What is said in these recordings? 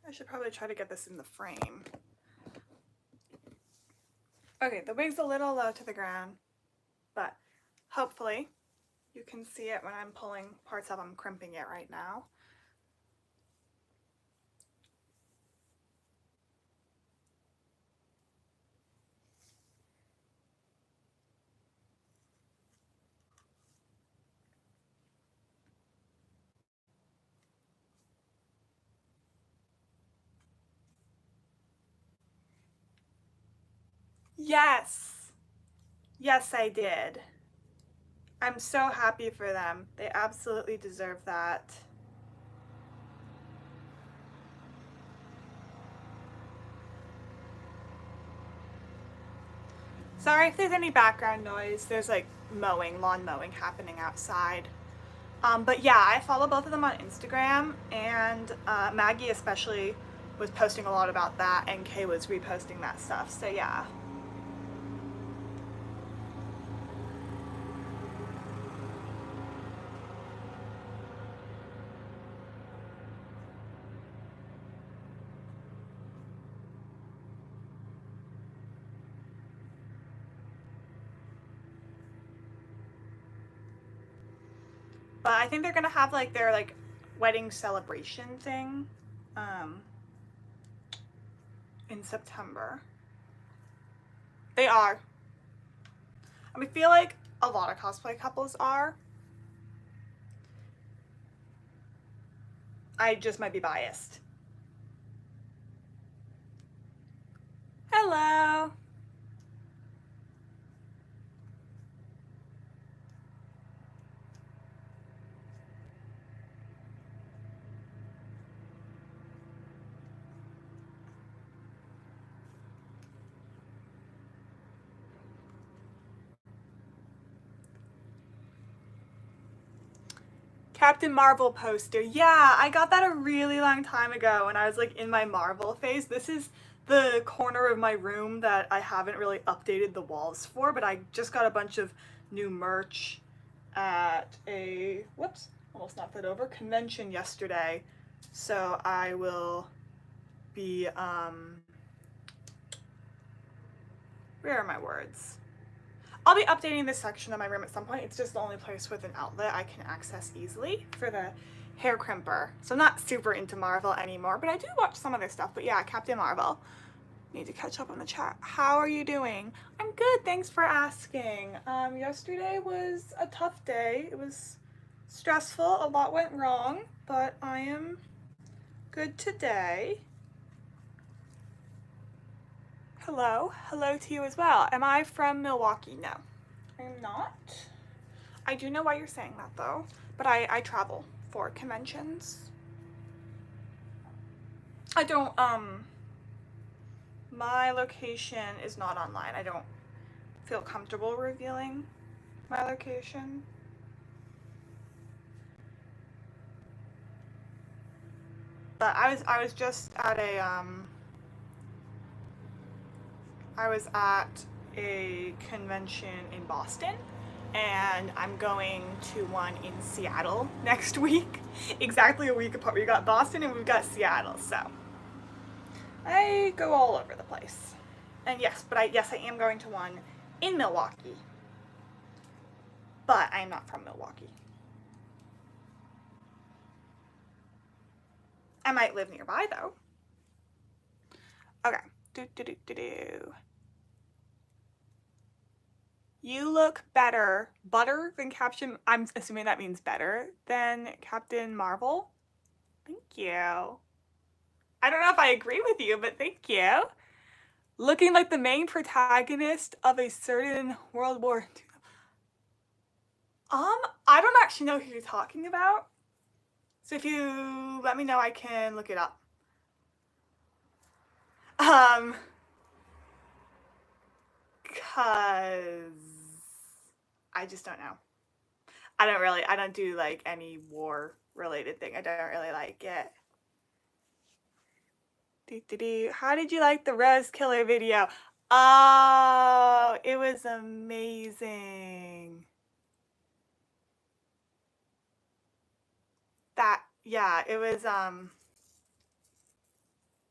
I should probably try to get this in the frame. Okay, the wig's a little low to the ground, but hopefully you can see it when I'm pulling parts up. I'm crimping it right now. Yes! Yes, I did. I'm so happy for them. They absolutely deserve that. Sorry if there's any background noise. There's like mowing, lawn mowing happening outside. But yeah, I follow both of them on Instagram, and Maggie especially was posting a lot about that, and Kay was reposting that stuff. So yeah. But I think they're gonna have like their like wedding celebration thing in September. They are. I feel like a lot of cosplay couples are. I just might be biased. Hello. Captain Marvel poster. Yeah, I got that a really long time ago when I was like in my Marvel phase. This is the corner of my room that I haven't really updated the walls for, but I just got a bunch of new merch at a, whoops, almost knocked that over, convention yesterday. So I will be, where are my words? I'll be updating this section of my room at some point. It's just the only place with an outlet I can access easily for the hair crimper. So I'm not super into Marvel anymore, but I do watch some of their stuff. But yeah, Captain Marvel. Need to catch up on the chat. How are you doing? I'm good, thanks for asking. Yesterday was a tough day. It was stressful, a lot went wrong, but I am good today. Hello, hello to you as well. Am I from Milwaukee? No, I'm not. I do know why you're saying that though, but I travel for conventions. I don't, my location is not online. I don't feel comfortable revealing my location. But I was just at a, I was at a convention in Boston, and I'm going to one in Seattle next week. Exactly a week apart. We got Boston and we've got Seattle, so I go all over the place. And yes, but yes, I am going to one in Milwaukee. But I am not from Milwaukee. I might live nearby though. Okay. You look better, than Captain, I'm assuming that means better, than Captain Marvel. Thank you. I don't know if I agree with you, but thank you. Looking like the main protagonist of a certain World War II. I don't actually know who you're talking about. So if you let me know, I can look it up. Cause I just don't know. I don't do like any war related thing. I don't really like it. How did you like the Rose Killer video? Oh, it was amazing. Yeah, it was,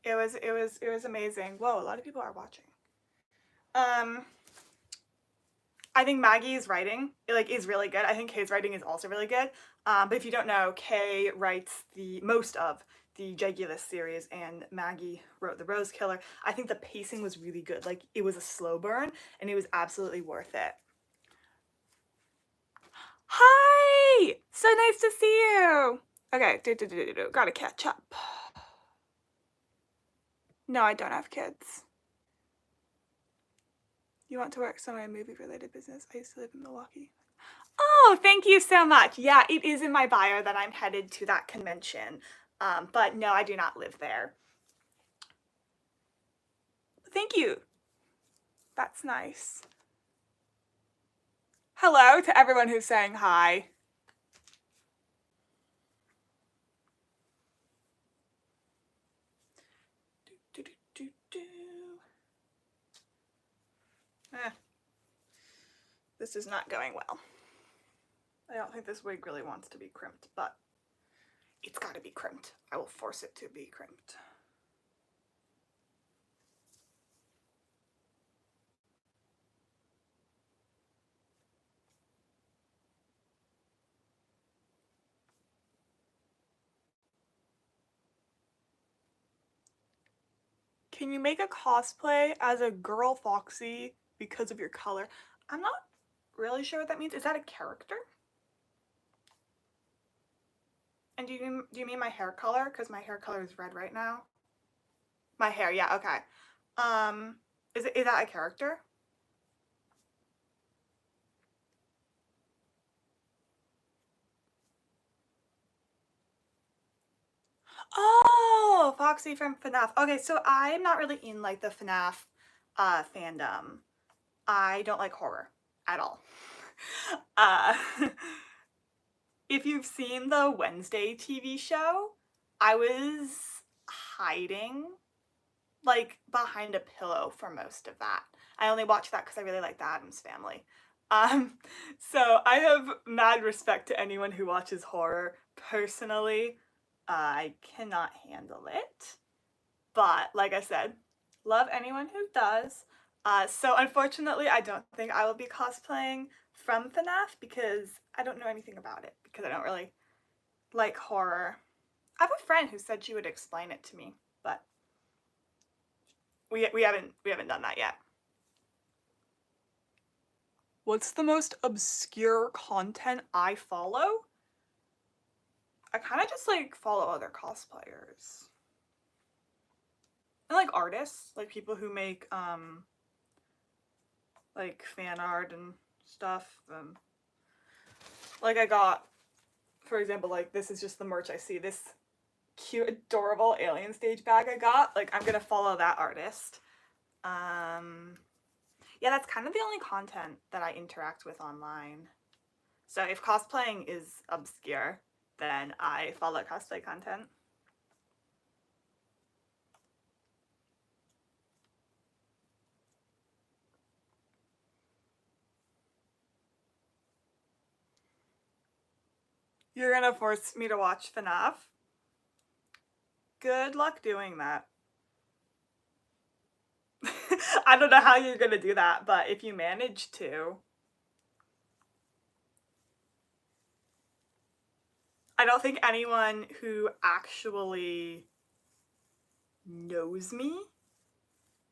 It was amazing. Whoa, a lot of people are watching. Um, I think Maggie's writing is really good. I think Kay's writing is also really good. But if you don't know, Kay writes the most of the Jegulus series, and Maggie wrote the Rose Killer. I think the pacing was really good. Like, it was a slow burn, and it was absolutely worth it. Hi! So nice to see you! Okay, gotta catch up. No, I don't have kids. You want to work somewhere in movie-related business? I used to live in Milwaukee. Oh, thank you so much. Yeah, it is in my bio that I'm headed to that convention. But no, I do not live there. Thank you. That's nice. Hello to everyone who's saying hi. This is not going well. I don't think this wig really wants to be crimped, but it's got to be crimped. I will force it to be crimped. Can you make a cosplay as a girl Foxy because of your color? I'm not really sure what that means. Is that a character? And do you mean my hair color? Because my hair color is red right now. My hair, yeah, okay. Is that a character? Oh, Foxy from FNAF. Okay, so I'm not really in like the FNAF fandom. I don't like horror at all. Uh, if you've seen the Wednesday TV show, I was hiding like behind a pillow for most of that. I only watched that because I really like the Addams Family. So I have mad respect to anyone who watches horror. Personally, I cannot handle it. But like I said, love anyone who does. So unfortunately, I don't think I will be cosplaying from FNAF because I don't know anything about it, because I don't really like horror. I have a friend who said she would explain it to me, but we haven't done that yet. What's the most obscure content I follow? I kind of just like follow other cosplayers. And like artists, like people who make like fan art and stuff. Like I got, for example, like this is just the merch I see. This cute, adorable alien stage bag I got. Like I'm gonna follow that artist. Yeah, that's kind of the only content that I interact with online. So if cosplaying is obscure, then I follow cosplay content. You're gonna force me to watch FNAF? Good luck doing that. I don't know how you're gonna do that, but if you manage to. I don't think anyone who actually knows me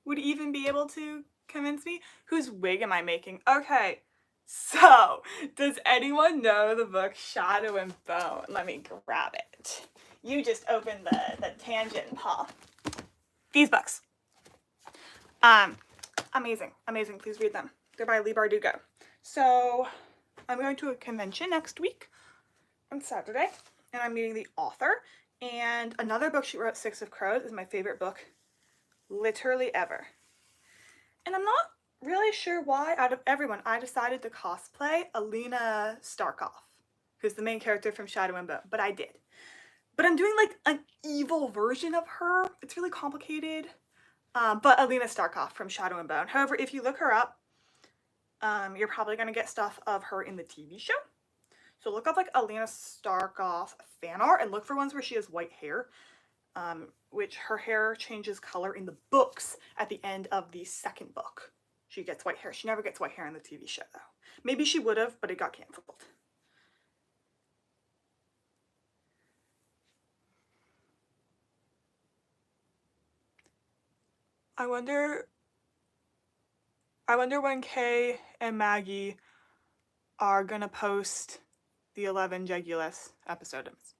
would even be able to convince me. Whose wig am I making? Okay, so does anyone know the book Shadow and Bone? Let me grab it. You just opened the tangent, Paul. These books. Amazing, amazing. Please read them. They're by Lee Bardugo. So I'm going to a convention next week on Saturday, and I'm meeting the author. And another book she wrote, Six of Crows, is my favorite book literally ever. And I'm not really sure why, out of everyone, I decided to cosplay Alina Starkov, who's the main character from Shadow and Bone, but I did. But I'm doing like an evil version of her. It's really complicated. But Alina Starkov from Shadow and Bone. However, if you look her up, you're probably gonna get stuff of her in the TV show. So look up like Alina Starkov fan art and look for ones where she has white hair. which her hair changes color in the books at the end of the second book. She gets white hair. She never gets white hair in the TV show, though. Maybe she would have, but it got canceled. I wonder when Kay and Maggie are gonna post the 11 Jegulus episodes,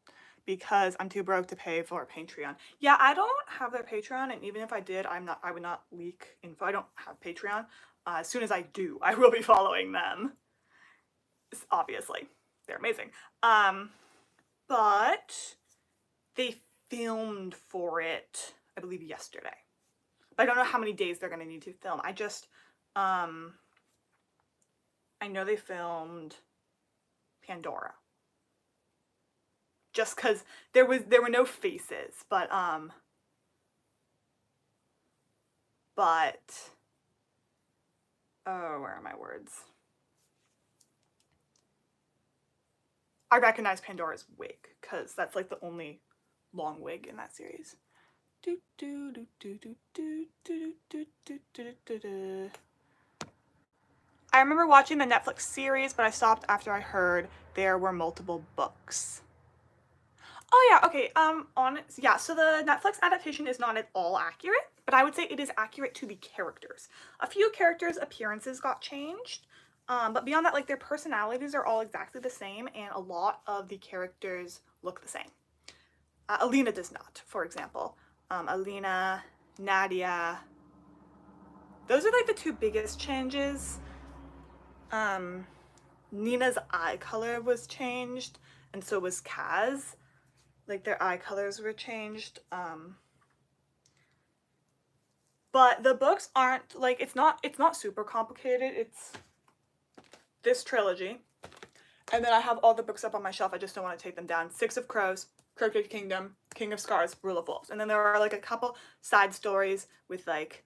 because I'm too broke to pay for Patreon. Yeah, I don't have their Patreon, and even if I did, I would not leak info. I don't have Patreon. As soon as I do, I will be following them. Obviously, they're amazing. But they filmed for it, I believe, yesterday. But I don't know how many days they're gonna need to film. I know they filmed Pandora. Just because there were no faces, but oh, where are my words? I recognize Pandora's wig, because that's like the only long wig in that series. I remember watching the Netflix series, but I stopped after I heard there were multiple books. Oh yeah, okay, so the Netflix adaptation is not at all accurate, but I would say it is accurate to the characters. A few characters' appearances got changed, but beyond that, like, their personalities are all exactly the same, and a lot of the characters look the same. Alina does not, for example. Alina, Nadia, those are like the two biggest changes. Nina's eye color was changed, and so was Kaz. Like, their eye colors were changed. But the books aren't, like, it's not super complicated. It's this trilogy. And then I have all the books up on my shelf. I just don't want to take them down. Six of Crows, Crooked Kingdom, King of Scars, Rule of Wolves. And then there are like a couple side stories with like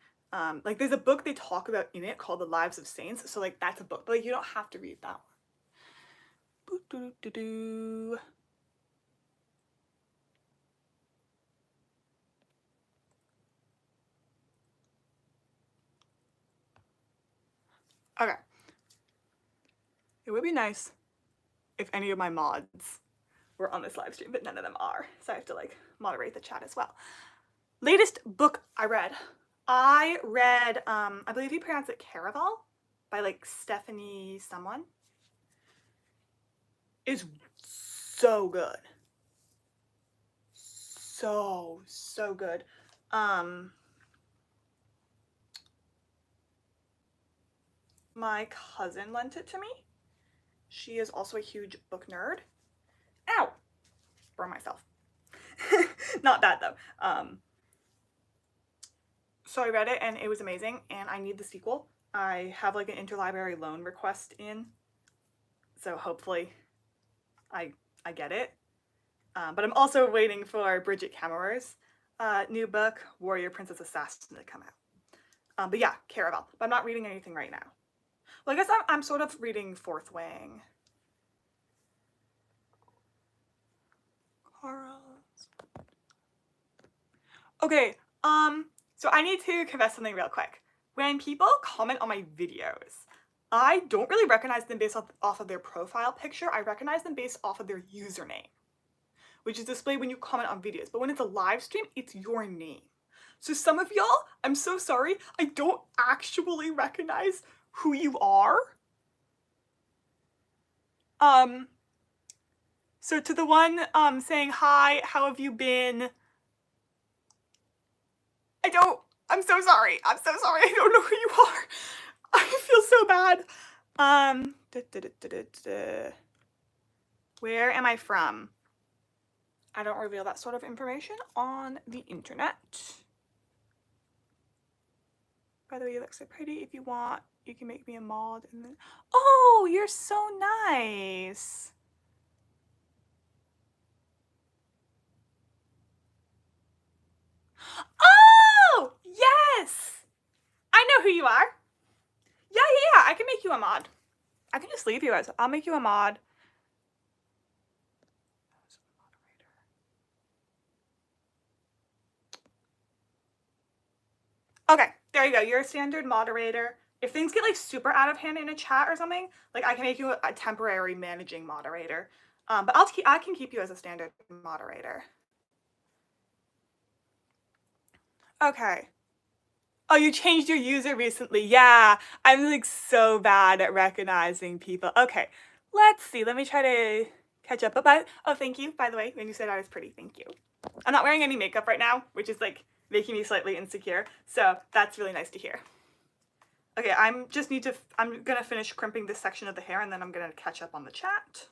there's a book they talk about in it called The Lives of Saints. So like that's a book, but like you don't have to read that one. Okay. It would be nice if any of my mods were on this live stream, but none of them are. So I have to like moderate the chat as well. Latest book I read, I believe you pronounce it Caraval by like Stephanie someone. Is so good. So good. My cousin lent it to me. She is also a huge book nerd. Ow! Burn myself. Not bad though. So I read it and it was amazing, and I need the sequel. I have like an interlibrary loan request in, so hopefully I get it. But I'm also waiting for Bridget Kammerer's new book, Warrior Princess Assassin, to come out. But yeah, Caraval. But I'm not reading anything right now. Well, I guess I'm sort of reading Fourth Wing. Okay, so I need to confess something real quick. When people comment on my videos, I don't really recognize them based off of their profile picture. I recognize them based off of their username, which is displayed when you comment on videos. But when it's a live stream, it's your name. So some of y'all, I'm so sorry, I don't actually recognize who you are. So to the one saying hi, how have you been? I'm so sorry. I'm so sorry. I don't know who you are. I feel so bad. Where am I from? I don't reveal that sort of information on the internet. By the way, you look so pretty. If you want, you can make me a mod and then... Oh, you're so nice. Oh, yes. I know who you are. Yeah. I can make you a mod. I can just leave you as... I'll make you a mod. Okay, there you go. You're a standard moderator. If things get like super out of hand in a chat or something, like I can make you a temporary managing moderator. But I can keep you as a standard moderator. Okay. Oh, you changed your user recently. Yeah, I'm like so bad at recognizing people. Okay, let's see. Let me try to catch up. Oh, thank you, by the way, when you said I was pretty. Thank you. I'm not wearing any makeup right now, which is like making me slightly insecure. So that's really nice to hear. Okay, I'm gonna finish crimping this section of the hair and then I'm gonna catch up on the chat.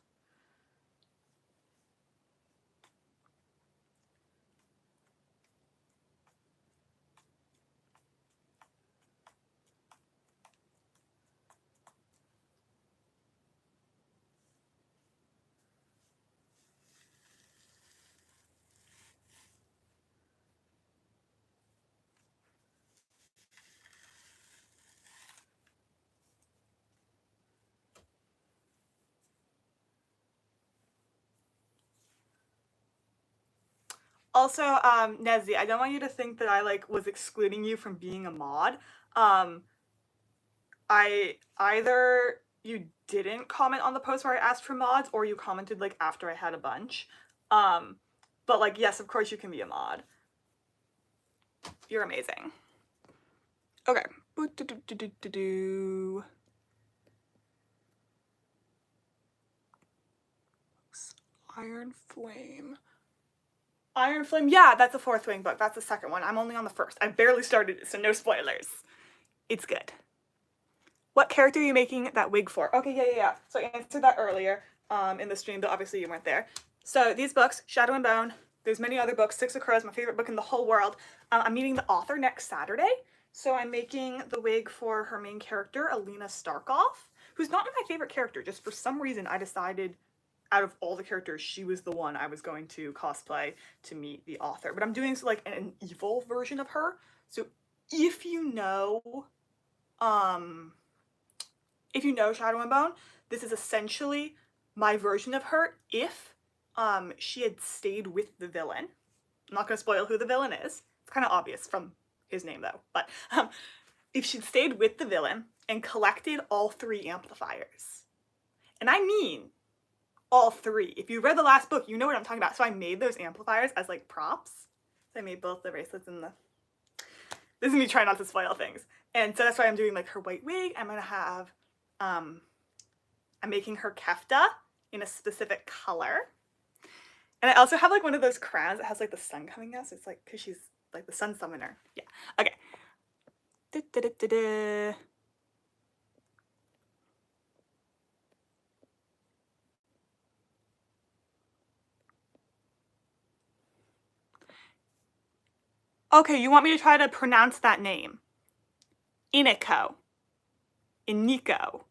Also, Nezzy, I don't want you to think that I like was excluding you from being a mod. Either you didn't comment on the post where I asked for mods, or you commented like after I had a bunch. But like, yes, of course you can be a mod. You're amazing. Okay. Iron Flame. Iron Flame, yeah, that's the 4th wing book. That's the 2nd one. I'm only on the 1st. I barely started it, so no spoilers. It's good. What character are you making that wig for? Okay, yeah. So I answered that earlier in the stream, but obviously you weren't there. So these books, Shadow and Bone, there's many other books. Six of Crows, my favorite book in the whole world. I'm meeting the author next Saturday, so I'm making the wig for her main character, Alina Starkov, who's not my favorite character. Just for some reason, I decided out of all the characters, she was the one I was going to cosplay to meet the author. But I'm doing like an evil version of her. So if you know Shadow and Bone, this is essentially my version of her if she had stayed with the villain. I'm not going to spoil who the villain is. It's kind of obvious from his name though. But if she'd stayed with the villain and collected all 3 amplifiers, and I mean all 3. If you read the last book, you know what I'm talking about. So I made those amplifiers as like props. So I made both the bracelets and the... This is me trying not to spoil things. And so that's why I'm doing like her white wig. I'm going to have... I'm making her kefta in a specific color. And I also have like one of those crowns that has like the sun coming out. So it's like, because she's like the sun summoner. Yeah. Okay. Okay, you want me to try to pronounce that name? Iniko. Iniko.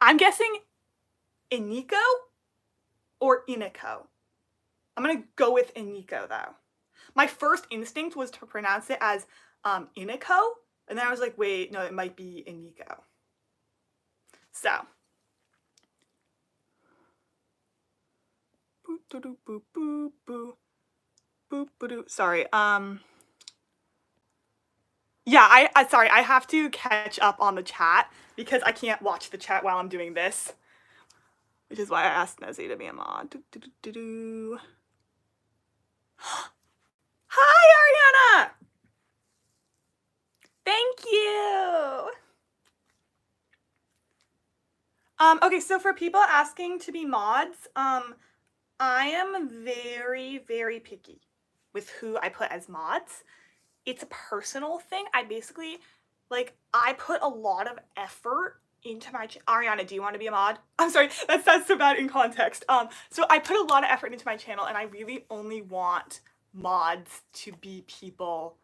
I'm guessing Iniko or Iniko. I'm gonna go with Iniko though. My first instinct was to pronounce it as Iniko, and then I was like, wait, no, it might be Iniko. So. Sorry. Yeah, sorry, I have to catch up on the chat because I can't watch the chat while I'm doing this. Which is why I asked Nezzy to be a mod. Hi, Ariana! Thank you! Okay, so for people asking to be mods, I am very, very picky with who I put as mods. It's a personal thing. I basically, like, I put a lot of effort into my Ariana, do you want to be a mod? I'm sorry, that's so bad in context. So I put a lot of effort into my channel, and I really only want mods to be people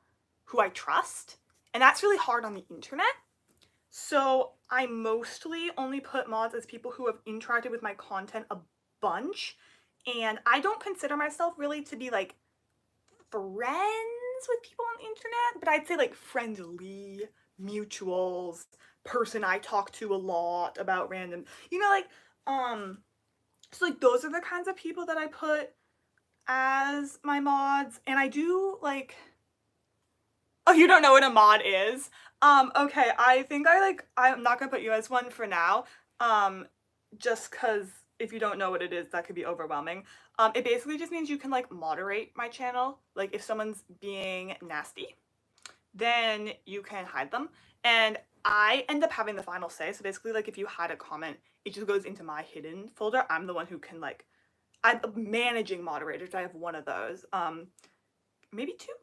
who I trust, and that's really hard on the internet. So I mostly only put mods as people who have interacted with my content a bunch, and I don't consider myself really to be like friends with people on the internet, but I'd say like friendly, mutuals, person I talk to a lot about random, so like those are the kinds of people that I put as my mods. And I do like, Oh, you don't know what a mod is? Okay, I think I'm not gonna put you as one for now. Just cause if you don't know what it is, that could be overwhelming. It basically just means you can like moderate my channel. Like if someone's being nasty, then you can hide them. And I end up having the final say. So basically like if you hide a comment, it just goes into my hidden folder. I'm the one who can like, I'm managing moderators. I have one of those. Maybe two?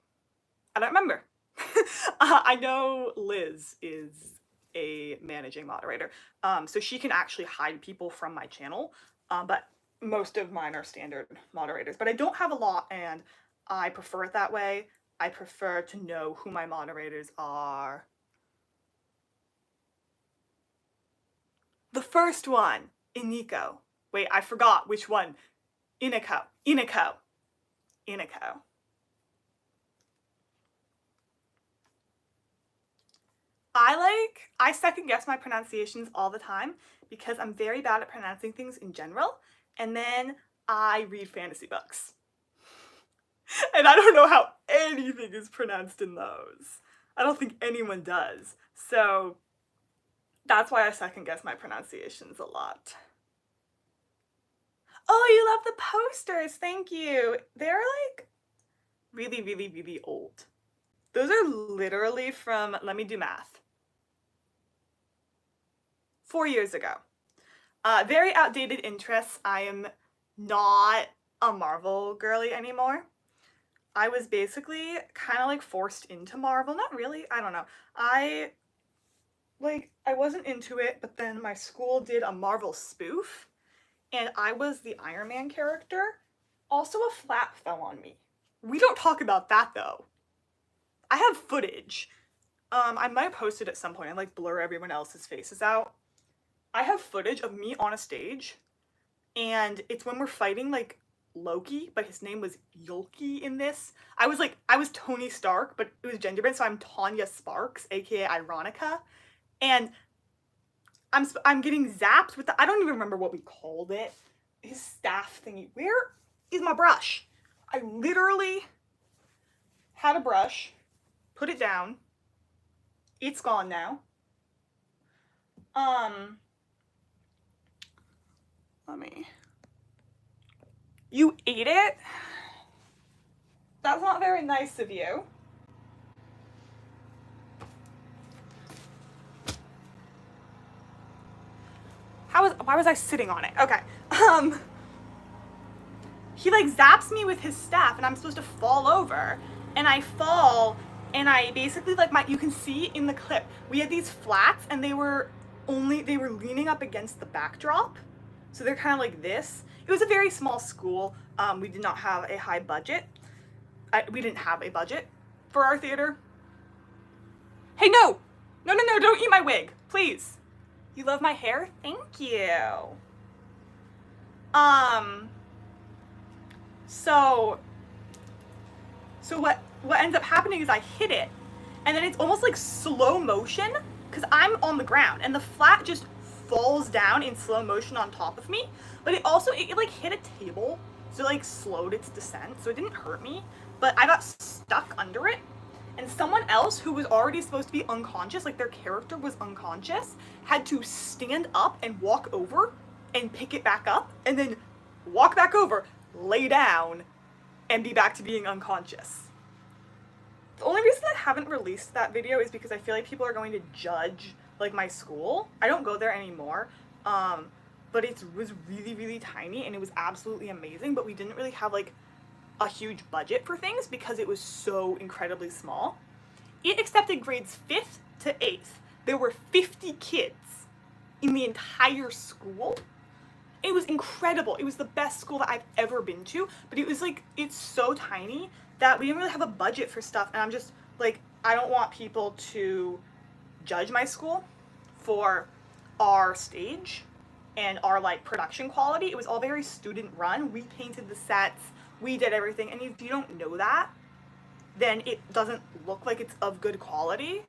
I don't remember. I know Liz is a managing moderator, so she can actually hide people from my channel, but most of mine are standard moderators. But I don't have a lot, and I prefer it that way. I prefer to know who my moderators are. The first one, Iniko. Wait, I forgot which one. Iniko. Iniko. Iniko. I second guess my pronunciations all the time because I'm very bad at pronouncing things in general, and then I read fantasy books. And I don't know how anything is pronounced in those. I don't think anyone does. So that's why I second guess my pronunciations a lot. Oh, you love the posters. Thank you. They're like really, really, really old. Those are literally from, let me do math, 4 years ago. Very outdated interests. I am not a Marvel girly anymore. I was basically kind of like forced into Marvel. Not really, I don't know. I wasn't into it, but then my school did a Marvel spoof, and I was the Iron Man character. Also, a flap fell on me. We don't talk about that though. I have footage. I might post it at some point and like blur everyone else's faces out. I have footage of me on a stage, and it's when we're fighting like Loki, but his name was Yulki in this. I was Tony Stark, but it was gender bent, so I'm Tanya Sparks, aka Ironica, and I'm getting zapped with the, I don't even remember what we called it. His staff thingy. Where is my brush? I literally had a brush, put it down. It's gone now. Let me. You ate it? That's not very nice of you. Why was I sitting on it? Okay. He like zaps me with his staff and I'm supposed to fall over, and I fall, and I basically like you can see in the clip, we had these flats and they were leaning up against the backdrop. So they're kind of like this. It was a very small school. We did not have a high budget. We didn't have a budget for our theater. Hey, no! No, no, no, don't eat my wig, please. You love my hair? Thank you. So what ends up happening is I hit it, and then it's almost like slow motion because I'm on the ground and the flat just falls down in slow motion on top of me. But it like hit a table, so it like slowed its descent, so it didn't hurt me, but I got stuck under it. And someone else who was already supposed to be unconscious, like their character was unconscious, had to stand up and walk over and pick it back up, and then walk back over, lay down, and be back to being unconscious. The only reason I haven't released that video is because I feel like people are going to judge like my school. I don't go there anymore, but it was really, really tiny and it was absolutely amazing, but we didn't really have like a huge budget for things because it was so incredibly small. It accepted grades 5th to 8th. There were 50 kids in the entire school. It was incredible. It was the best school that I've ever been to, but it was like, it's so tiny that we didn't really have a budget for stuff, and I'm just like, I don't want people to judge my school for our stage and our like production quality. It was all very student run. We painted the sets, we did everything, and if you don't know that, then it doesn't look like it's of good quality.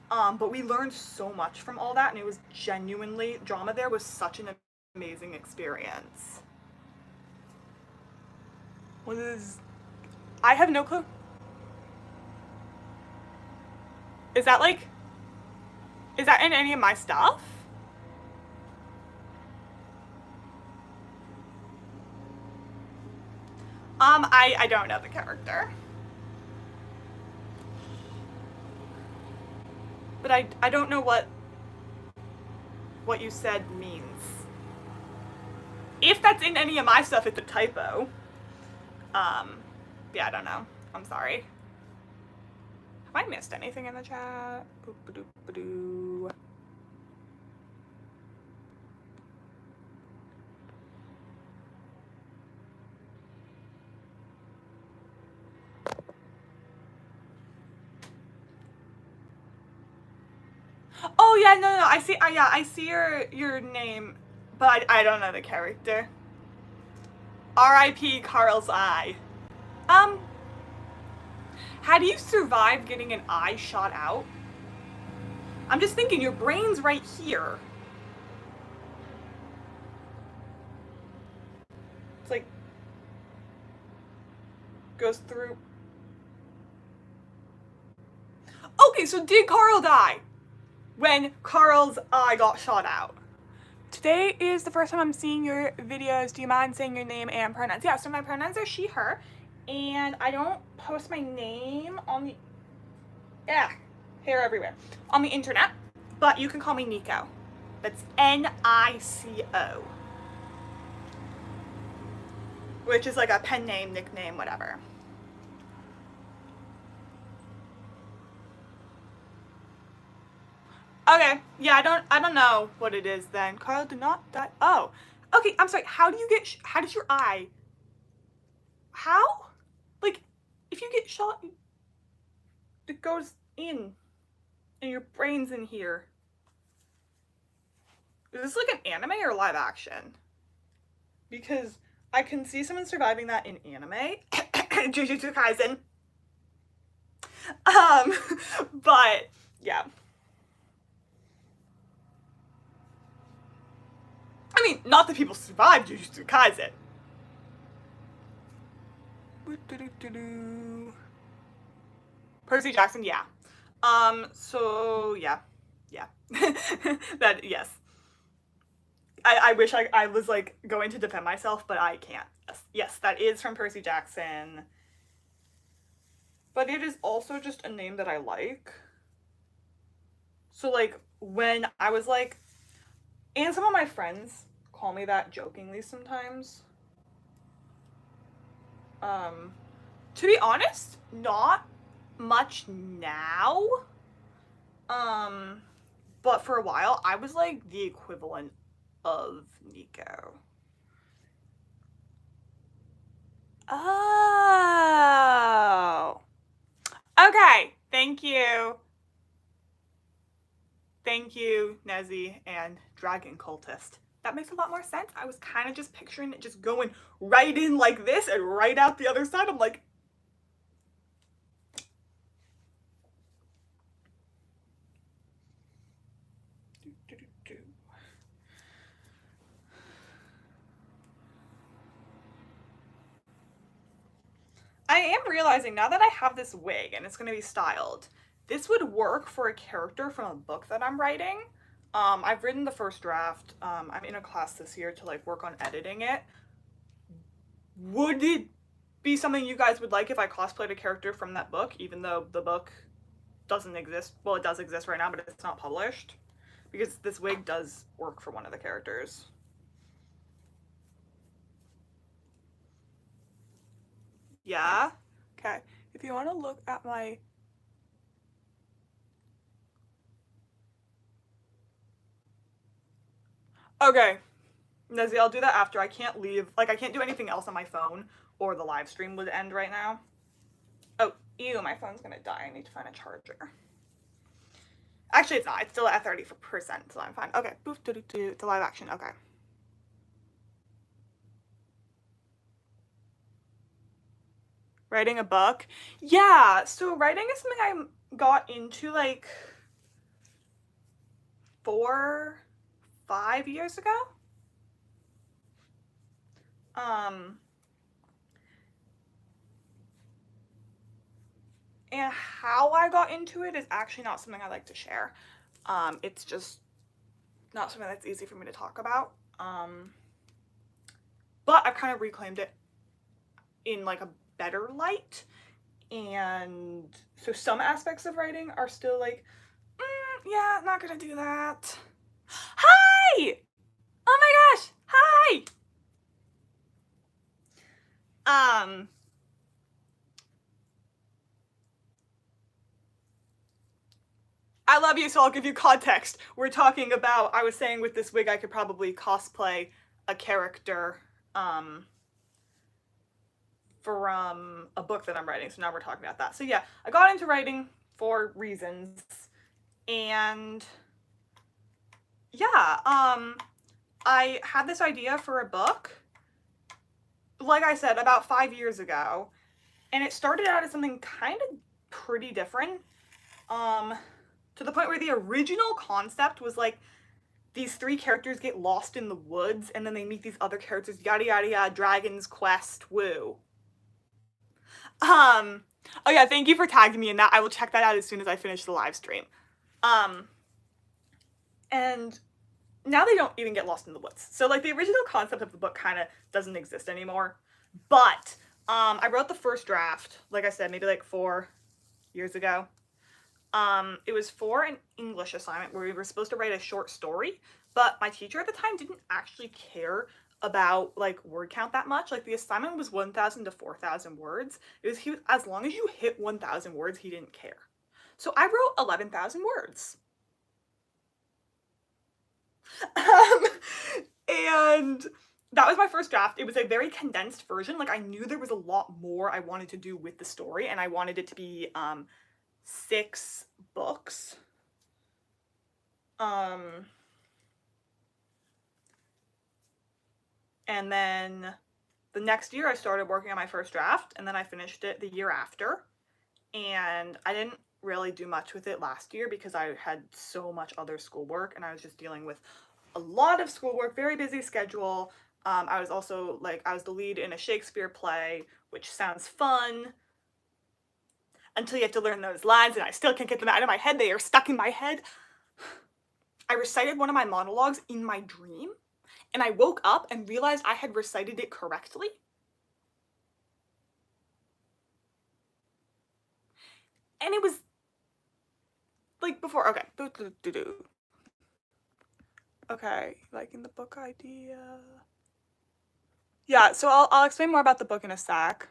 But we learned so much from all that, and it was genuinely, drama there was such an amazing experience. I have no clue. Is that like, is that in any of my stuff? I don't know the character. But I don't know what you said means. If that's in any of my stuff, it's a typo. Um, yeah, I don't know. I'm sorry. Have I missed anything in the chat? Boop-a-doop-a-doo. Oh yeah, no, I see. Yeah, I see your name, but I don't know the character. R.I.P. Carl's eye. Um, how do you survive getting an eye shot out? I'm just thinking, your brain's right here. It's like goes through. Okay, so did Carl die when Carl's eye got shot out? Today is the first time I'm seeing your videos. Do you mind saying your name and pronouns? Yeah, so my pronouns are she, her, and I don't post my name on the, hair everywhere, on the internet, but you can call me Nico. That's Nico. Which is like a pen name, nickname, whatever. Okay, yeah, I don't know what it is then. Carl did not die. Oh, okay. I'm sorry. How do you get? How does your eye? How? Like, if you get shot, it goes in, and your brain's in here. Is this like an anime or live action? Because I can see someone surviving that in anime, Jujutsu Kaisen. Um, but yeah. I mean, not that people survive Jujutsu Kaisen. Percy Jackson, yeah. So yeah. That, yes. I wish I was like going to defend myself, but I can't. Yes, that is from Percy Jackson. But it is also just a name that I like. So like when I was like, and some of my friends call me that jokingly sometimes. Um, to be honest, not much now. Um, but for a while, I was like the equivalent of Nico. Oh. Okay. Thank you. Thank you, Nezzy and Dragon Cultist. That makes a lot more sense. I was kind of just picturing it just going right in like this and right out the other side. I'm like, I am realizing now that I have this wig and it's going to be styled, this would work for a character from a book that I'm writing. I've written the first draft. I'm in a class this year to like work on editing it. Would it be something you guys would like if I cosplayed a character from that book, even though the book doesn't exist? Well, it does exist right now, but it's not published. Because this wig does work for one of the characters. Yeah? Okay. If you want to look at my... Okay. Nezzy, I'll do that after. I can't leave. Like, I can't do anything else on my phone, or the live stream would end right now. Oh, ew, my phone's gonna die. I need to find a charger. Actually, it's not. It's still at 30%, so I'm fine. Okay. Boof, doo, doo, doo. The live action. Okay. Writing a book? Yeah, so writing is something I got into like 4, 5 years ago. And how I got into it is actually not something I like to share. It's just not something that's easy for me to talk about. But I've kind of reclaimed it in like a better light. And so some aspects of writing are still like, yeah, not gonna do that. Hi! Oh my gosh, hi! Um, I love you, so I'll give you context. We're talking about, I was saying with this wig I could probably cosplay a character, from a book that I'm writing, so now we're talking about that. So yeah, I got into writing for reasons, and yeah, I had this idea for a book, like I said, about 5 years ago, and it started out as something kind of pretty different, to the point where the original concept was like, these three characters get lost in the woods, and then they meet these other characters, yada yada yada, Dragon's Quest, woo. Oh yeah, thank you for tagging me in that. I will check that out as soon as I finish the live stream. And now they don't even get lost in the woods. So like the original concept of the book kind of doesn't exist anymore. But I wrote the first draft, like I said, maybe like 4 years ago. It was for an English assignment where we were supposed to write a short story, but my teacher at the time didn't actually care about like word count that much. Like the assignment was 1,000 to 4,000 words. He was, as long as you hit 1,000 words, he didn't care. So I wrote 11,000 words. And that was my first draft. It was a very condensed version. Like I knew there was a lot more I wanted to do with the story, and I wanted it to be 6 books. And then the next year I started working on my first draft, and then I finished it the year after. And I didn't really do much with it last year because I had so much other schoolwork, and I was just dealing with a lot of schoolwork, very busy schedule. I was also like, I was the lead in a Shakespeare play, which sounds fun until you have to learn those lines, and I still can't get them out of my head. They are stuck in my head. I recited one of my monologues in my dream, and I woke up and realized I had recited it correctly. And it was like before, okay. Okay, like in the book idea. Yeah, so I'll explain more about the book in a sec.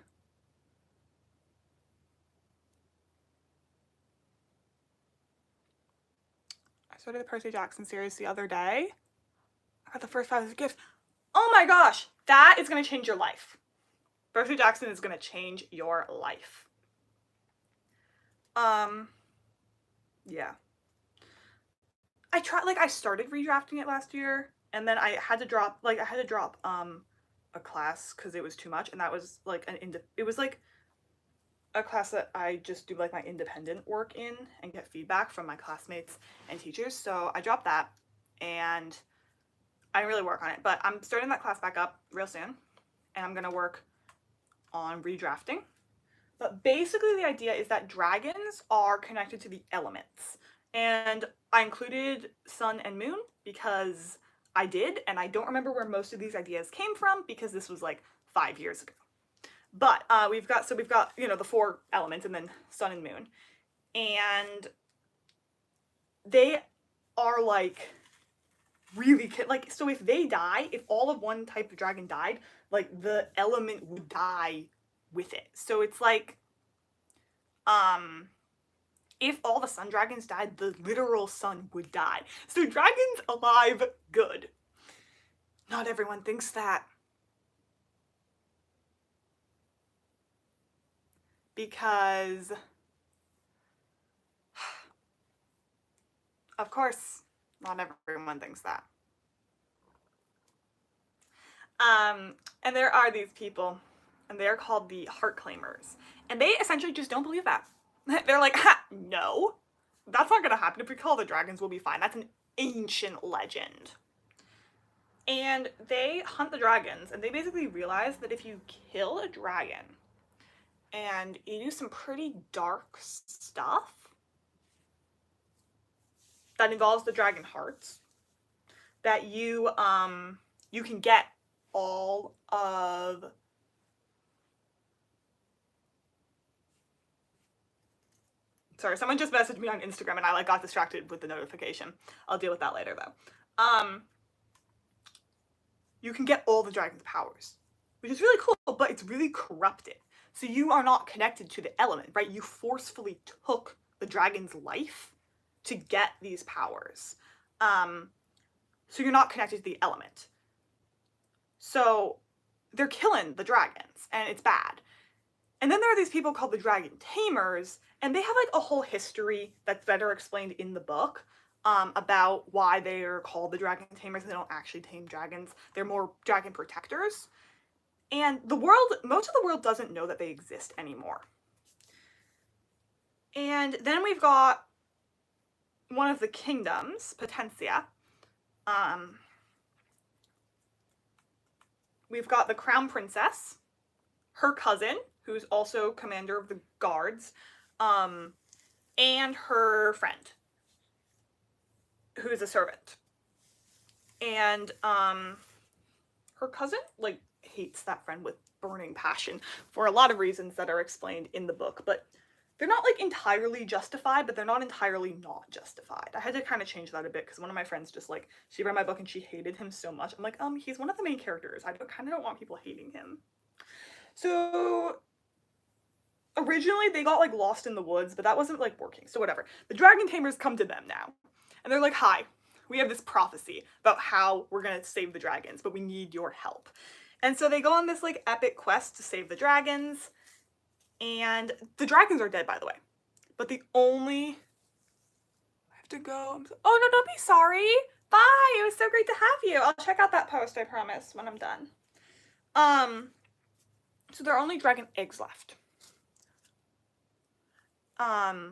I started the Percy Jackson series the other day. I got the first 5 as a gift. Oh my gosh, that is gonna change your life. Percy Jackson is gonna change your life. Yeah. I started redrafting it last year, and then I had to drop a class because it was too much, and that was like it was like a class that I just do like my independent work in and get feedback from my classmates and teachers. So I dropped that, and I didn't really work on it, but I'm starting that class back up real soon, and I'm gonna work on redrafting. But basically the idea is that dragons are connected to the elements. And I included sun and moon because I did, and I don't remember where most of these ideas came from because this was like 5 years ago. But we've got, you know, the 4 elements and then sun and moon. And they are like really, like, so if they die, if all of one type of dragon died, like the element would die with it. So it's like, if all the sun dragons died, the literal sun would die. So dragons alive, good. Not everyone thinks that. Because, of course, not everyone thinks that. And there are these people, and they're called the heart claimers. And they essentially just don't believe that. They're like, ha, no, that's not gonna happen. If we kill the dragons, we'll be fine. That's an ancient legend. And they hunt the dragons, and they basically realize that if you kill a dragon, and you do some pretty dark stuff that involves the dragon hearts, that you can get all of sorry, someone just messaged me on Instagram and I like got distracted with the notification. I'll deal with that later though. You can get all the dragon's powers, which is really cool, but it's really corrupted. So you are not connected to the element, right? You forcefully took the dragon's life to get these powers. So you're not connected to the element. So they're killing the dragons, and it's bad. And then there are these people called the dragon tamers, and they have like a whole history that's better explained in the book, about why they are called the dragon tamers. They don't actually tame dragons. They're more dragon protectors. And the world, most of the world doesn't know that they exist anymore. And then we've got one of the kingdoms, Potentia. We've got the crown princess, her cousin, who's also commander of the guards, and her friend, who's a servant. And her cousin, like, hates that friend with burning passion for a lot of reasons that are explained in the book, but they're not like entirely justified, but they're not entirely not justified. I had to kind of change that a bit because one of my friends just like, she read my book and she hated him so much. I'm like, he's one of the main characters. I kind of don't want people hating him. So originally they got like lost in the woods, but that wasn't like working. So whatever. The dragon tamers come to them now, and they're like, "Hi, we have this prophecy about how we're gonna save the dragons, but we need your help." And so they go on this like epic quest to save the dragons. And the dragons are dead, by the way. But the only... I have to go. Oh, no, don't be sorry. Bye. It was so great to have you. I'll check out that post, I promise, when I'm done. So there are only dragon eggs left. Bye.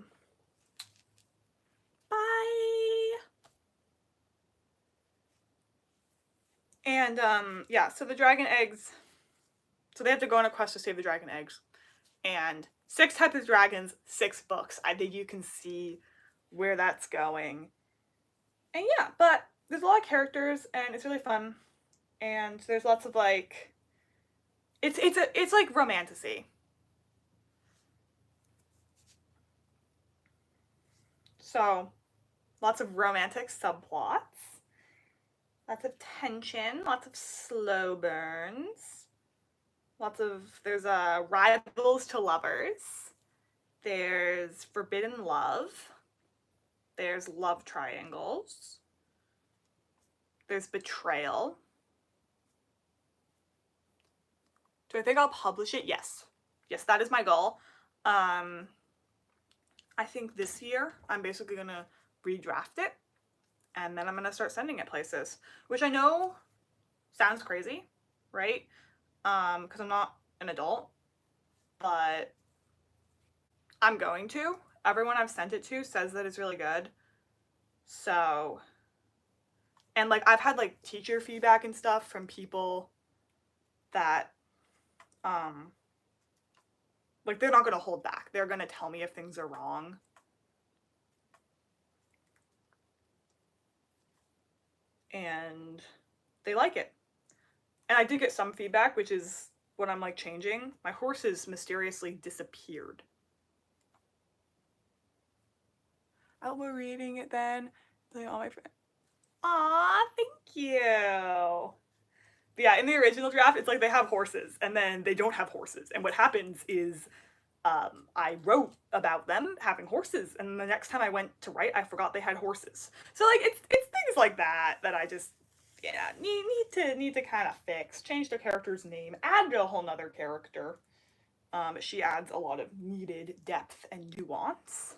And, yeah, so the dragon eggs... So they have to go on a quest to save the dragon eggs. And 6 types of dragons, 6 books. I think you can see where that's going. And yeah, but there's a lot of characters and it's really fun. And there's lots of like it's like romantasy. So lots of romantic subplots. Lots of tension, lots of slow burns. There's rivals to lovers. There's forbidden love. There's love triangles. There's betrayal. Do I think I'll publish it? Yes. Yes, that is my goal. I think this year I'm basically gonna redraft it and then I'm gonna start sending it places, which I know sounds crazy, right? Because I'm not an adult, but I'm going to. Everyone I've sent it to says that it's really good. So, and like I've had like teacher feedback and stuff from people that like they're not gonna hold back. They're gonna tell me if things are wrong. And they like it. And I did get some feedback, which is what I'm like changing. My horses mysteriously disappeared. I'll be reading it then. All my friends. Aw, thank you. But yeah, in the original draft, it's like they have horses and then they don't have horses. And what happens is I wrote about them having horses, and the next time I went to write, I forgot they had horses. So like it's things like that that I just need to kind of fix. Change the character's name, add a whole nother character. She adds a lot of needed depth and nuance.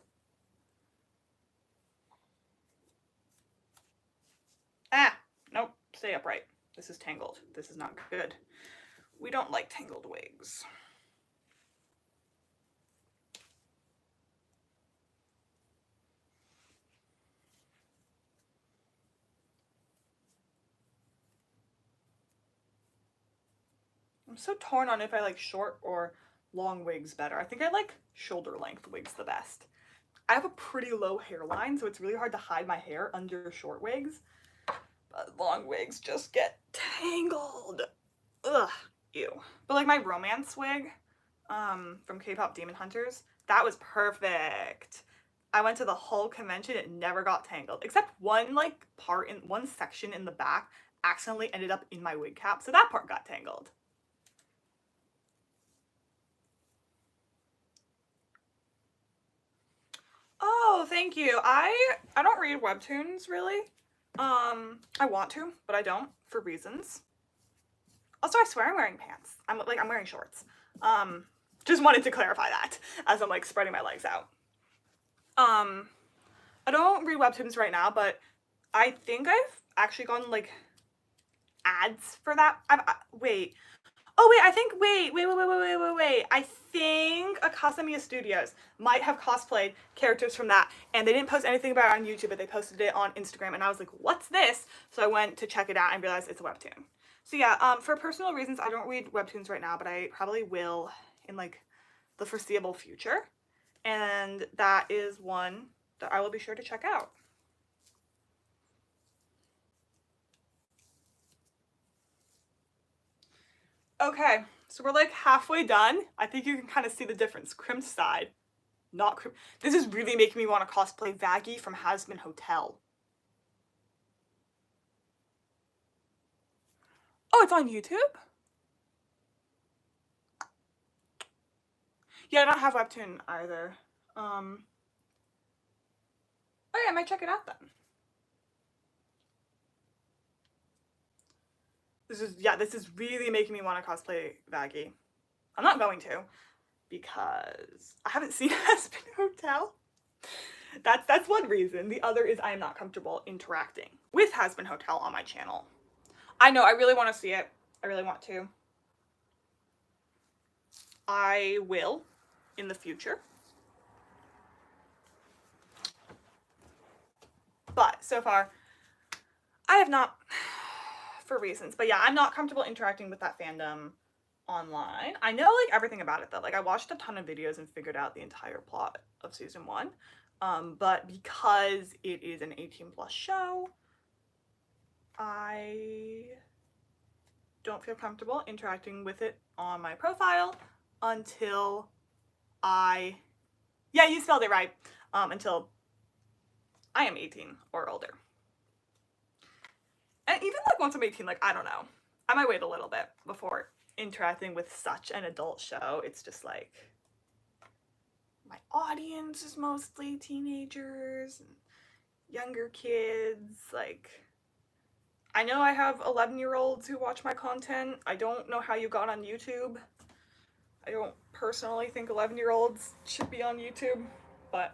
Nope, stay upright. This is tangled. This is not good. We don't like tangled wigs. I'm so torn on if I like short or long wigs better. I think I like shoulder length wigs the best. I have a pretty low hairline, so it's really hard to hide my hair under short wigs. But long wigs just get tangled. Ugh, ew. But like my romance wig from K-pop Demon Hunters, that was perfect. I went to the whole convention, it never got tangled. Except one like part in one section in the back accidentally ended up in my wig cap, so that part got tangled. Oh, thank you. I don't read webtoons really. I want to, but I don't for reasons. Also, I swear I'm wearing pants. I'm wearing shorts. Just wanted to clarify that as I'm like spreading my legs out. I don't read webtoons right now, but I think I've actually gotten like ads for that. Wait. Oh wait, I think wait. I think Academia Studios might have cosplayed characters from that, and they didn't post anything about it on YouTube, but they posted it on Instagram, and I was like, what's this? So I went to check it out and realized it's a webtoon. So yeah, for personal reasons, I don't read webtoons right now, but I probably will in like the foreseeable future, and that is one that I will be sure to check out. Okay, so we're like halfway done. I think you can kind of see the difference. Crimped side, not crimped. This is really making me want to cosplay Vaggie from Hazbin Hotel. Oh, it's on YouTube? Yeah, I don't have Webtoon either. Oh yeah, I might check it out then. This is really making me want to cosplay Vaggie. I'm not going to, because I haven't seen Hazbin Hotel. That's one reason. The other is I am not comfortable interacting with Hazbin Hotel on my channel. I know, I really want to see it. I really want to. I will in the future. But so far, I have not, for reasons. But yeah, I'm not comfortable interacting with that fandom online. I know like everything about it though. Like I watched a ton of videos and figured out the entire plot of season 1. But because it is an 18+ show, I don't feel comfortable interacting with it on my profile until yeah, you spelled it right, until I am 18 or older. And even like once I'm 18, like I don't know, I might wait a little bit before interacting with such an adult show. It's just like my audience is mostly teenagers and younger kids. Like I know I have 11-year-olds who watch my content. I don't know how you got on YouTube. I don't personally think 11-year-olds should be on YouTube, but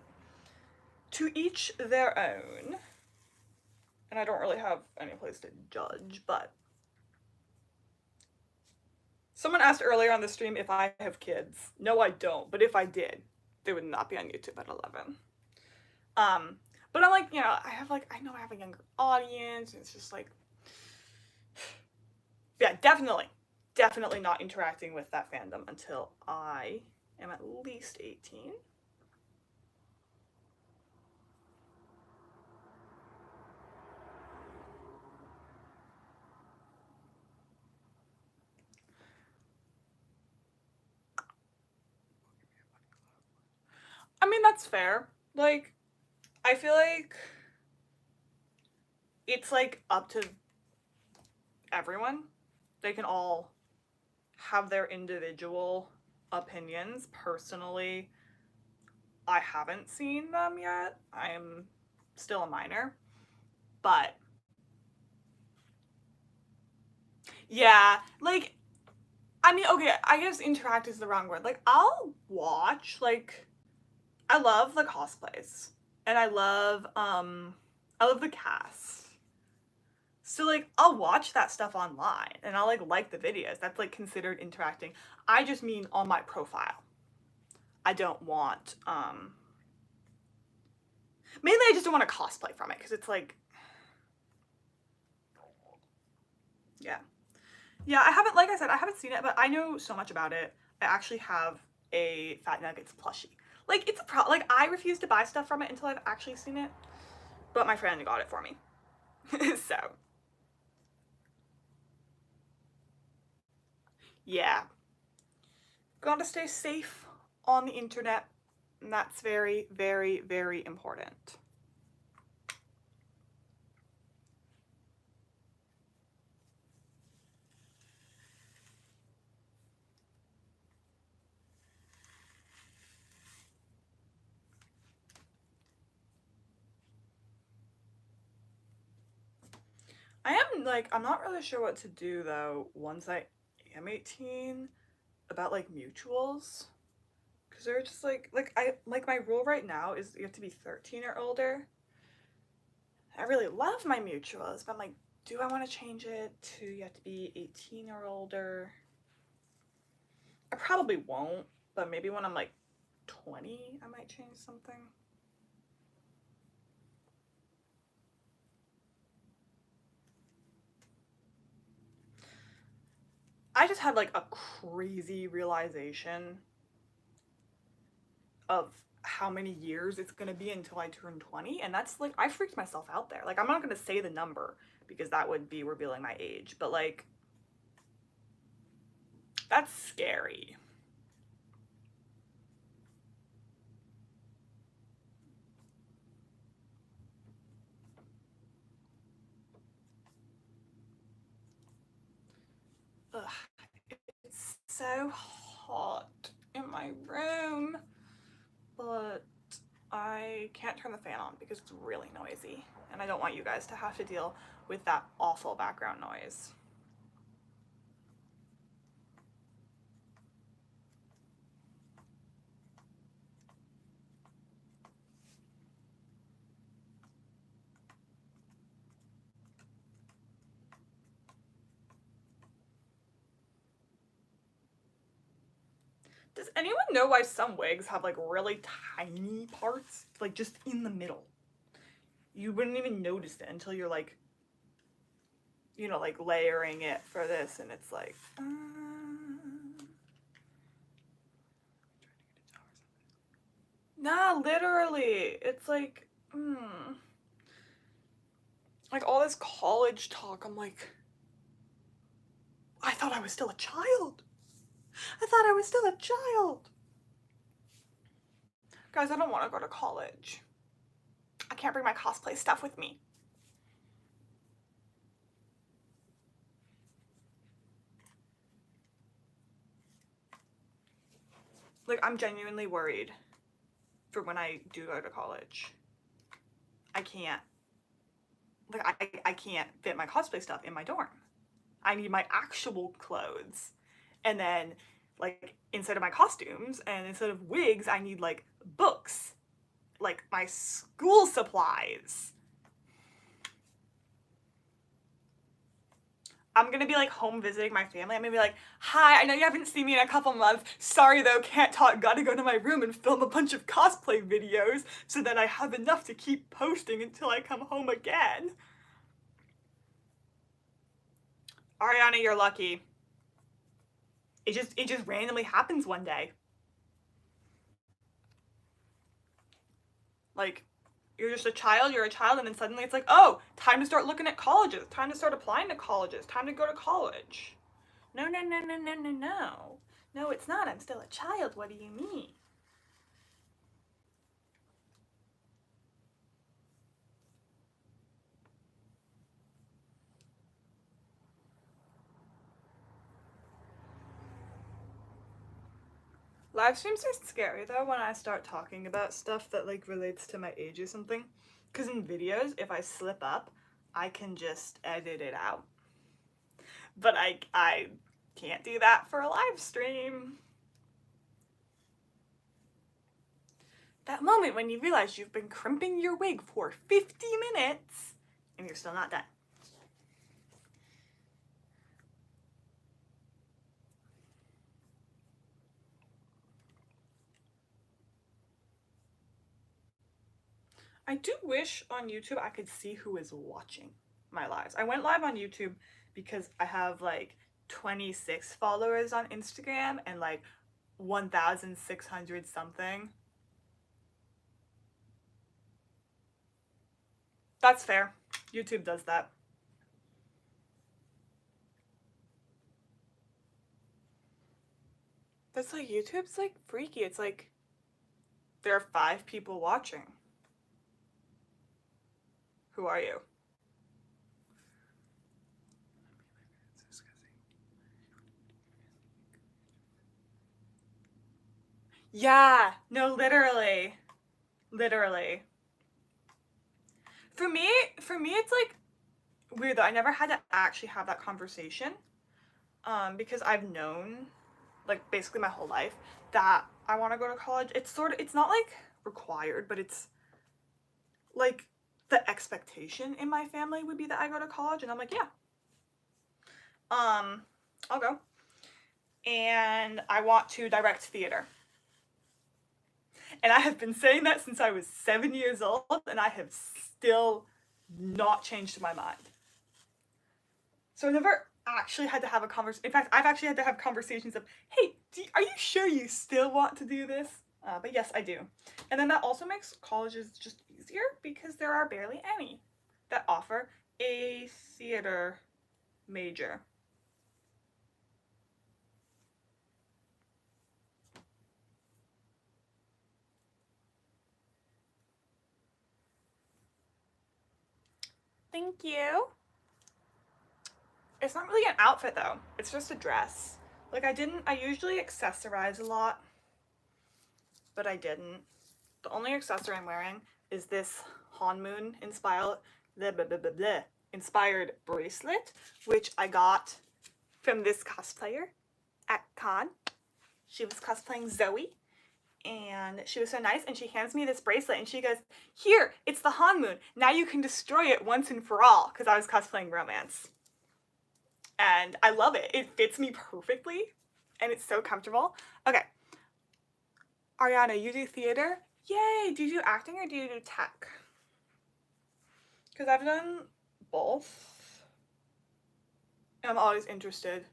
to each their own. And I don't really have any place to judge, but someone asked earlier on the stream if I have kids. No, I don't, but if I did, they would not be on YouTube at 11. But I'm like, you know, I know I have a younger audience, and it's just like, yeah, definitely not interacting with that fandom until I am at least 18. I mean, that's fair. Like, I feel like it's like up to everyone. They can all have their individual opinions. Personally, I haven't seen them yet. I'm still a minor. But yeah, like, I mean, okay, I guess interact is the wrong word. Like, I'll watch, like, I love the cosplays. And I love the cast. So like I'll watch that stuff online and I'll like the videos. That's like considered interacting. I just mean on my profile. I don't want mainly I just don't want to cosplay from it because it's like yeah. Yeah, I haven't, like I said, I haven't seen it, but I know so much about it. I actually have a Fat Nuggets plushie. Like, it's a like, I refuse to buy stuff from it until I've actually seen it, but my friend got it for me. So, yeah. Gotta stay safe on the internet, and that's very, very, very important. I am like, I'm not really sure what to do though once I am 18 about like mutuals. Because they're just like my rule right now is you have to be 13 or older. I really love my mutuals, but I'm like, do I want to change it to you have to be 18 or older? I probably won't, but maybe when I'm like 20, I might change something. I just had like a crazy realization of how many years it's gonna be until I turn 20, and that's like, I freaked myself out there. Like, I'm not gonna say the number because that would be revealing my age, but like, that's scary. Ugh, it's so hot in my room, but I can't turn the fan on because it's really noisy, and I don't want you guys to have to deal with that awful background noise. Does anyone know why some wigs have like really tiny parts, like just in the middle? You wouldn't even notice it until you're like, you know, like layering it for this, and it's like, nah, literally, it's like all this college talk. I'm like, I thought I was still a child. I thought I was still a child. Guys, I don't want to go to college. I can't bring my cosplay stuff with me. Like, I'm genuinely worried for when I do go to college. I can't, like, I can't fit my cosplay stuff in my dorm. I need my actual clothes. And then, like, instead of my costumes and instead of wigs, I need, like, books, like, my school supplies. I'm gonna be like home visiting my family. I'm gonna be like, hi, I know you haven't seen me in a couple months. Sorry though, can't talk. Gotta go to my room and film a bunch of cosplay videos so that I have enough to keep posting until I come home again. Ariana, you're lucky. It just randomly happens one day. Like, you're just a child, you're a child, and then suddenly it's like, oh, time to start looking at colleges, time to start applying to colleges, time to go to college. No, no, no, no, no, no, no. No, it's not. I'm still a child. What do you mean? Live streams are scary though when I start talking about stuff that like relates to my age or something. Because in videos, if I slip up, I can just edit it out. But I can't do that for a live stream. That moment when you realize you've been crimping your wig for 50 minutes and you're still not done. I do wish on YouTube I could see who is watching my lives. I went live on YouTube because I have like 26 followers on Instagram and like 1,600 something. That's fair. YouTube does that. That's like, YouTube's like freaky. It's like there are 5 people watching. Who are you? Yeah, no, literally. Literally. For me, it's like weird though. I never had to actually have that conversation. Because I've known, like, basically my whole life that I want to go to college. It's not like required, but it's like the expectation in my family would be that I go to college, and I'm like, yeah. I'll go. And I want to direct theater. And I have been saying that since I was 7 years old, and I have still not changed my mind. So I never actually had to have a conversation. In fact, I've actually had to have conversations of, hey, are you sure you still want to do this? But yes, I do. And then that also makes colleges just easier because there are barely any that offer a theater major. Thank you. It's not really an outfit though. It's just a dress. Like I usually accessorize a lot, but I didn't. The only accessory I'm wearing is this Hanmoon inspired bracelet, which I got from this cosplayer at con. She was cosplaying Zoe, and she was so nice, and she hands me this bracelet, and she goes, here, it's the Hanmoon. Now you can destroy it once and for all, because I was cosplaying romance. And I love it. It fits me perfectly, and it's so comfortable. Okay. Ariana, you do theater? Yay! Do you do acting or do you do tech? Because I've done both. And I'm always interested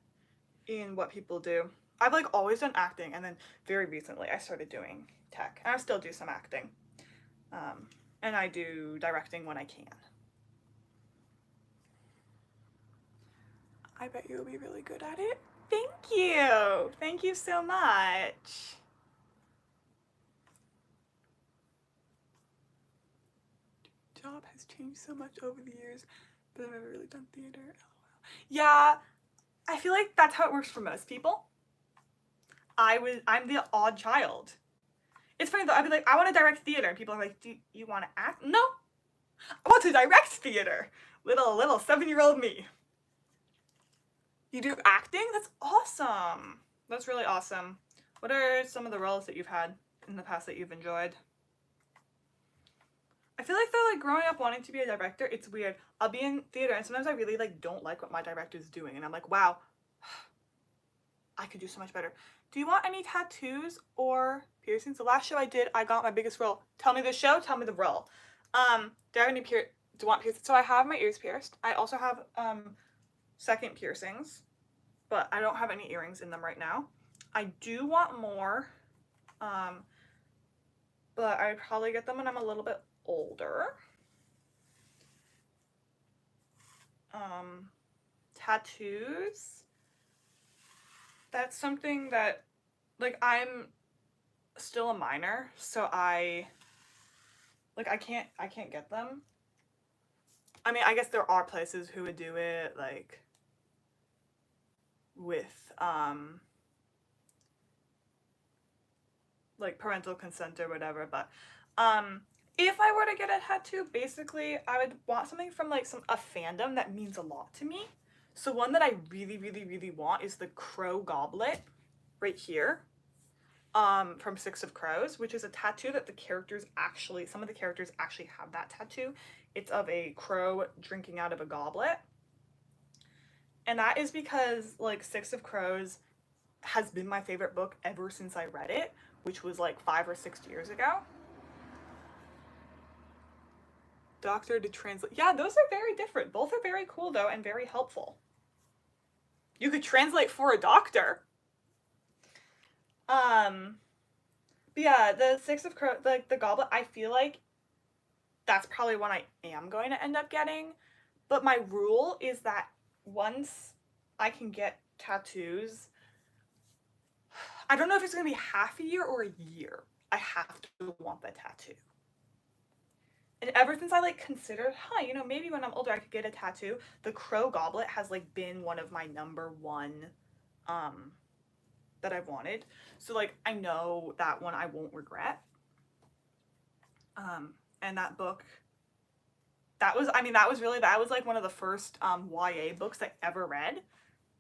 in what people do. I've like always done acting, and then very recently I started doing tech. And I still do some acting. And I do directing when I can. I bet you'll be really good at it. Thank you! Thank you so much. Job has changed so much over the years, but I've never really done theater. LOL. Yeah, I feel like that's how it works for most people. I'm the odd child. It's funny though, I'd be like, I want to direct theater, and people are like, do you want to act? No, I want to direct theater. Little 7-year-old me. You do acting? That's awesome. That's really awesome. What are some of the roles that you've had in the past that you've enjoyed? I feel like they're like growing up wanting to be a director. It's weird. I'll be in theater and sometimes I really like don't like what my director's doing, and I'm like, wow, I could do so much better. Do you want any tattoos or piercings? The last show I did, I got my biggest role. Tell me the show, tell me the role. Do I have any do you want piercings? So I have my ears pierced. I also have second piercings, but I don't have any earrings in them right now. I do want more, but I'd probably get them when I'm a little bit older. Tattoos. That's something that, like, I'm still a minor, so I can't get them. I mean, I guess there are places who would do it, like, with, like, parental consent or whatever, but, if I were to get a tattoo, basically, I would want something from, like, a fandom that means a lot to me. So one that I really, really, really want is the Crow Goblet right here, from Six of Crows, which is a tattoo that some of the characters actually have that tattoo. It's of a crow drinking out of a goblet. And that is because, like, Six of Crows has been my favorite book ever since I read it, which was like 5 or 6 years ago. Doctor to translate. Yeah, those are very different. Both are very cool though and very helpful. You could translate for a doctor. But yeah, the Six of Crows, like the Goblet, I feel like that's probably one I am going to end up getting. But my rule is that once I can get tattoos, I don't know if it's going to be half a year or a year. I have to want the tattoo. And ever since I like considered, maybe when I'm older I could get a tattoo, the Crow Goblet has like been one of my number one um that I've wanted. So like I know that one I won't regret. And that book, that was like one of the first YA books I ever read.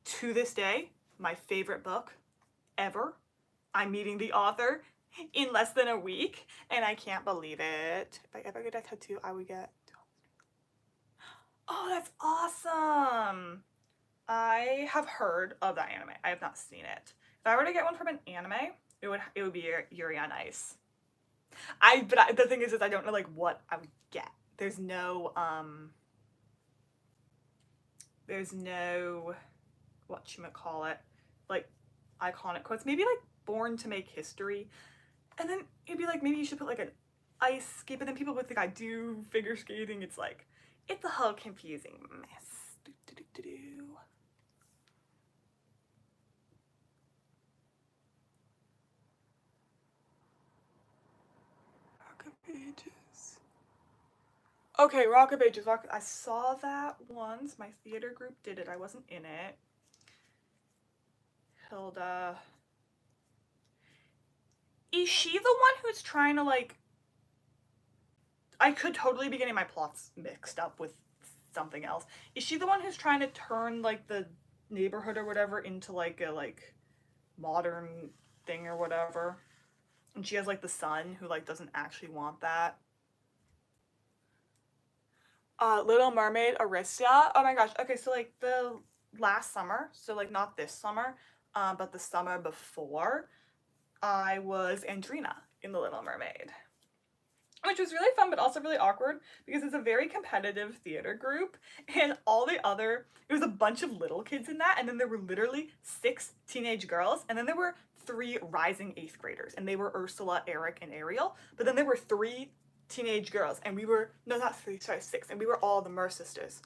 To this day, my favorite book ever. I'm meeting the author in less than a week, and I can't believe it. If I ever get a tattoo, I would get. Oh, that's awesome! I have heard of that anime. I have not seen it. If I were to get one from an anime, it would be Yuri on Ice. The thing is I don't know like what I would get. There's no whatchamacallit, like iconic quotes. Maybe like Born to Make History. And then it'd be like maybe you should put like an ice skate, but then people would think I do figure skating. It's a whole confusing mess. Rocket Pages. Okay, Rocket Pages. I saw that once. My theater group did it. I wasn't in it. Hilda. Is she the one who's trying to like... I could totally be getting my plots mixed up with something else. Is she the one who's trying to turn like the neighborhood or whatever into like a like modern thing or whatever? And she has like the son who like doesn't actually want that. Little Mermaid Aristia. Oh my gosh. Okay, so like the last summer, so like not this summer, but the summer before, I was Andrina in The Little Mermaid. Which was really fun, but also really awkward because it's a very competitive theater group, and it was a bunch of little kids in that, and then there were literally 6 teenage girls, and then there were 3 rising 8th graders, and they were Ursula, Eric, and Ariel, but then there were 3 teenage girls, and we were, no, not 3, sorry, 6, and we were all the Mer sisters.